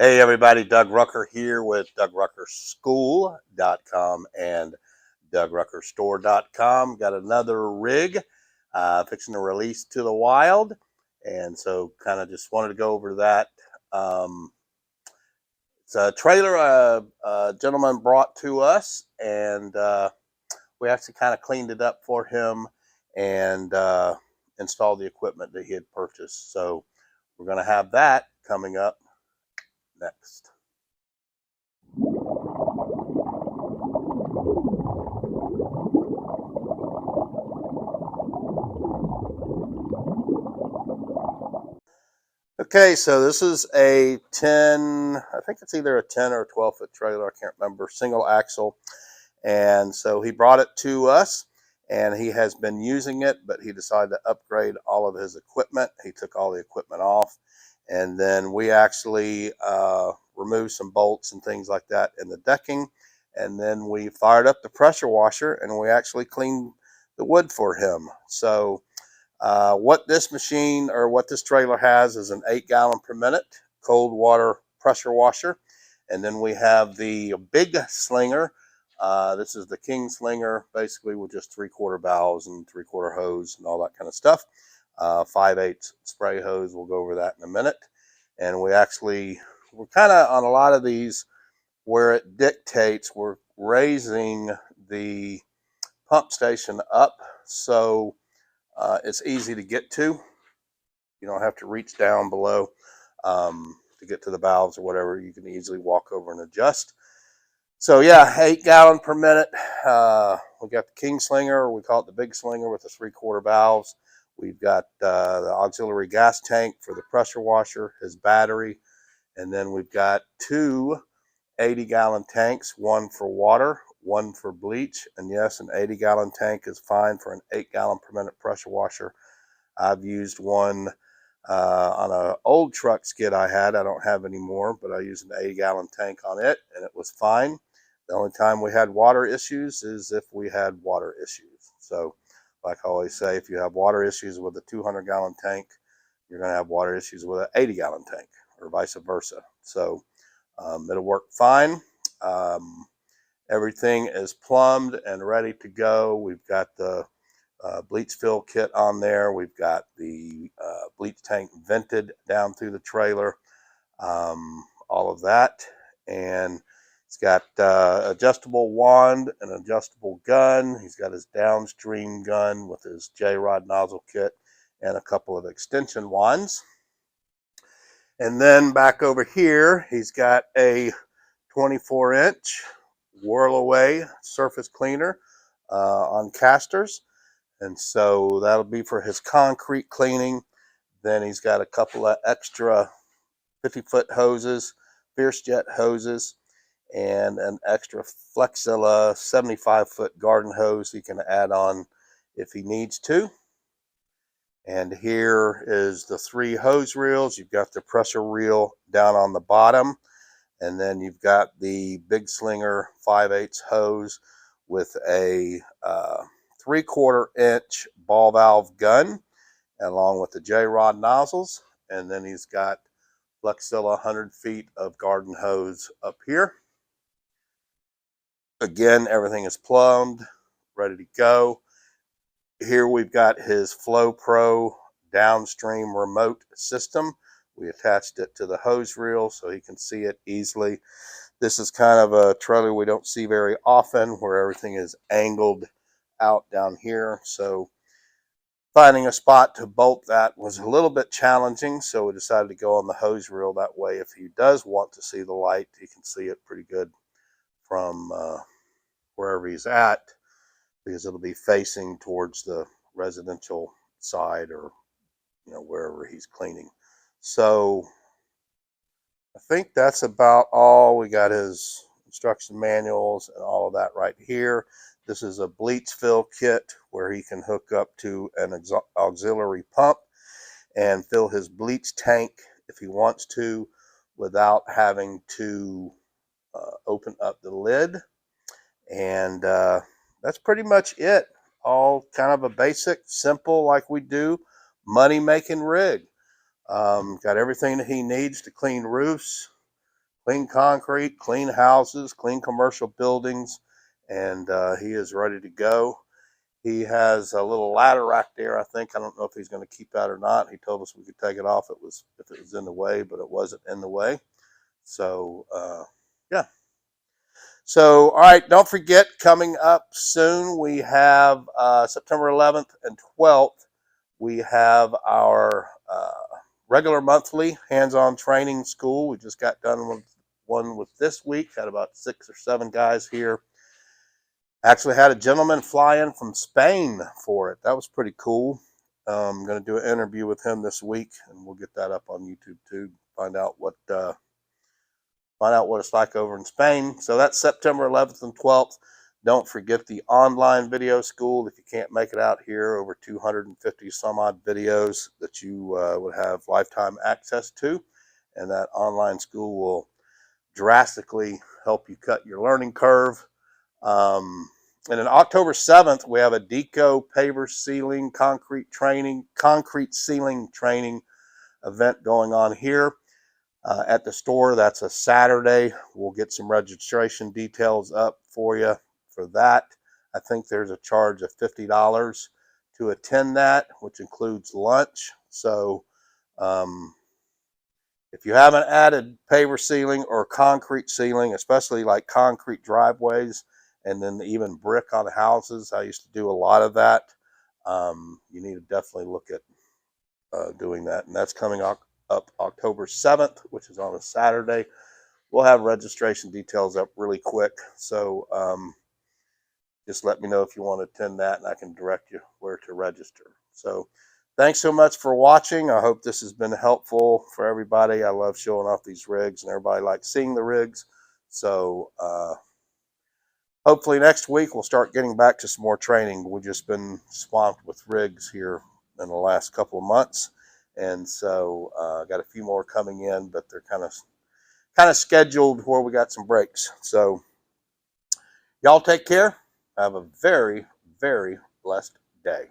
Hey everybody, Doug Rucker here with DougRuckerSchool.com and DougRuckerStore.com. Got another rig fixing to release to the wild, and so kind of just wanted to go over that. It's a trailer a gentleman brought to us, and we actually kind of cleaned it up for him and installed the equipment that he had purchased. So we're going to have that coming up next. Okay, so this is a 10, I think it's either a 10 or a 12-foot trailer, I can't remember, single axle. And so he brought it to us, and he has been using it, but he decided to upgrade all of his equipment. He took all the equipment off, and then we actually removed some bolts and things like that in the decking, and then we fired up the pressure washer, and we actually cleaned the wood for him. So what this machine or what this trailer has is an 8-gallon per minute cold water pressure washer. And then we have the big slinger. This is the Kingslinger, basically with just 3/4 valves and 3/4 hose and all that kind of stuff. 5/8 spray hose. We'll go over that in a minute. And we're kind of on a lot of these where it dictates, we're raising the pump station up. So it's easy to get to. You don't have to reach down below to get to the valves or whatever. You can easily walk over and adjust. So yeah, 8-gallon per minute. We got the Kingslinger, we call it the big slinger with the 3/4 valves. We've got the auxiliary gas tank for the pressure washer, his battery, and then we've got two 80-gallon tanks, one for water, one for bleach. And yes, an 80-gallon tank is fine for an 8-gallon per minute pressure washer. I've used one on an old truck skid I had. I don't have anymore, but I used an 80-gallon tank on it, and it was fine. The only time we had water issues is if we had water issues. So like I always say, if you have water issues with a 200-gallon tank, you're going to have water issues with an 80-gallon tank, or vice versa. So it'll work fine. Everything is plumbed and ready to go. We've got the bleach fill kit on there. We've got the bleach tank vented down through the trailer, all of that. And it's got adjustable wand, an adjustable gun. He's got his downstream gun with his J-rod nozzle kit and a couple of extension wands. And then back over here, he's got a 24-inch whirl away surface cleaner on casters. And so that'll be for his concrete cleaning. Then he's got a couple of extra 50-foot hoses, Fierce Jet hoses, and an extra Flexzilla 75-foot garden hose he can add on if he needs to. And here is the 3 hose reels. You've got the pressure reel down on the bottom, and then you've got the big slinger 5/8 hose with a 3/4 inch ball valve gun along with the J-rod nozzles. And then he's got Flexzilla 100 feet of garden hose up here. Again, everything is plumbed, ready to go. Here we've got his Flow Pro downstream remote system. We attached it to the hose reel so he can see it easily. This is kind of a trailer we don't see very often, where everything is angled out down here. So finding a spot to bolt that was a little bit challenging, so we decided to go on the hose reel. That way, if he does want to see the light, he can see it pretty good from wherever he's at, because it'll be facing towards the residential side, or wherever he's cleaning. So I think that's about all. We got his instruction manuals and all of that right here. This is a bleach fill kit where he can hook up to an auxiliary pump and fill his bleach tank if he wants to, without having to open up the lid. And that's pretty much it. All kind of a basic, simple, like we do, money-making rig. Got everything that he needs to clean roofs, clean concrete, clean houses, clean commercial buildings, and he is ready to go. He has a little ladder rack there, I think. I don't know if he's going to keep that or not. He told us we could take it off if it was in the way, but it wasn't in the way. So, yeah. So, all right, don't forget, coming up soon, we have September 11th and 12th, we have our regular monthly hands-on training school. We just got done with one with this week, had about 6 or 7 guys here. Actually had a gentleman fly in from Spain for it. That was pretty cool. I'm going to do an interview with him this week, and we'll get that up on YouTube too. Find out what it's like over in Spain. So that's September 11th and 12th. Don't forget the online video school. If you can't make it out here, over 250 some odd videos that you would have lifetime access to, and that online school will drastically help you cut your learning curve. And on October 7th, we have a deco paver sealing concrete sealing training event going on here at the store. That's a Saturday. We'll get some registration details up for you for that. I think there's a charge of $50 to attend that, which includes lunch. So if you haven't added paver sealing or concrete sealing, especially like concrete driveways, and then even brick on houses, I used to do a lot of that. You need to definitely look at doing that. And that's coming up October 7th, which is on a Saturday. We'll have registration details up really quick. So just let me know if you want to attend that, and I can direct you where to register. So thanks so much for watching. I hope this has been helpful for everybody. I love showing off these rigs, and everybody likes seeing the rigs. So hopefully next week we'll start getting back to some more training. We've just been swamped with rigs here in the last couple of months, and so got a few more coming in, but they're kind of scheduled where we got some breaks. So y'all take care. Have a very, very blessed day.